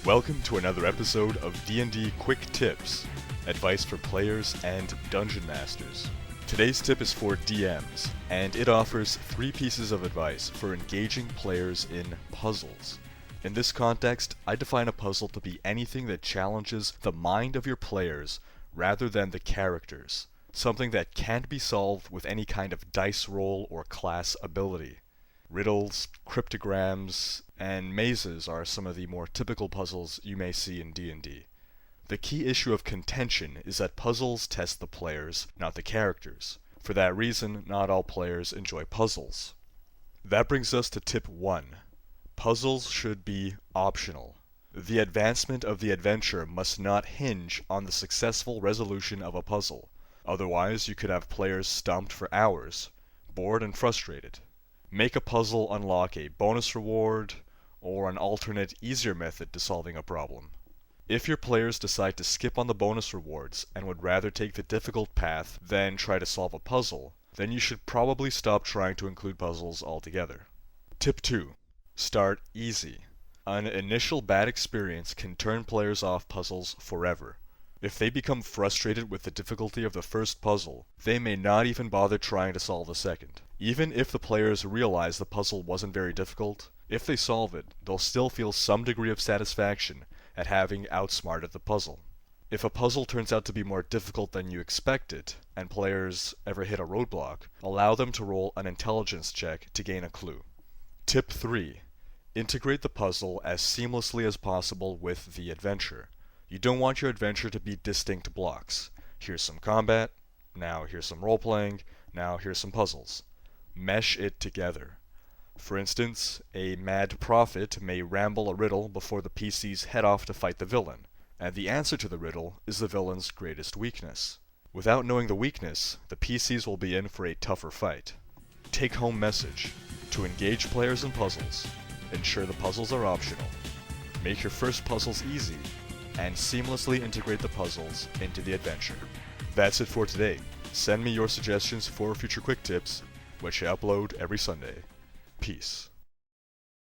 Welcome to another episode of D&D Quick Tips, advice for players and dungeon masters. Today's tip is for DMs, and it offers 3 pieces of advice for engaging players in puzzles. In this context, I define a puzzle to be anything that challenges the mind of your players rather than the characters, something that can't be solved with any kind of dice roll or class ability. Riddles, cryptograms, and mazes are some of the more typical puzzles you may see in D&D. The key issue of contention is that puzzles test the players, not the characters. For that reason, not all players enjoy puzzles. That brings us to tip 1. Puzzles should be optional. The advancement of the adventure must not hinge on the successful resolution of a puzzle. Otherwise, you could have players stumped for hours, bored and frustrated. Make a puzzle unlock a bonus reward, or an alternate, easier method to solving a problem. If your players decide to skip on the bonus rewards and would rather take the difficult path than try to solve a puzzle, then you should probably stop trying to include puzzles altogether. Tip 2. Start easy. An initial bad experience can turn players off puzzles forever. If they become frustrated with the difficulty of the first puzzle, they may not even bother trying to solve the second. Even if the players realize the puzzle wasn't very difficult, if they solve it, they'll still feel some degree of satisfaction at having outsmarted the puzzle. If a puzzle turns out to be more difficult than you expected, and players ever hit a roadblock, allow them to roll an intelligence check to gain a clue. Tip 3. Integrate the puzzle as seamlessly as possible with the adventure. You don't want your adventure to be distinct blocks. Here's some combat, now here's some role-playing, now here's some puzzles. Mesh it together. For instance, a mad prophet may ramble a riddle before the PCs head off to fight the villain, and the answer to the riddle is the villain's greatest weakness. Without knowing the weakness, the PCs will be in for a tougher fight. Take-home message. To engage players in puzzles, ensure the puzzles are optional. Make your first puzzles easy, and seamlessly integrate the puzzles into the adventure. That's it for today. Send me your suggestions for future quick tips, which I upload every Sunday. Peace.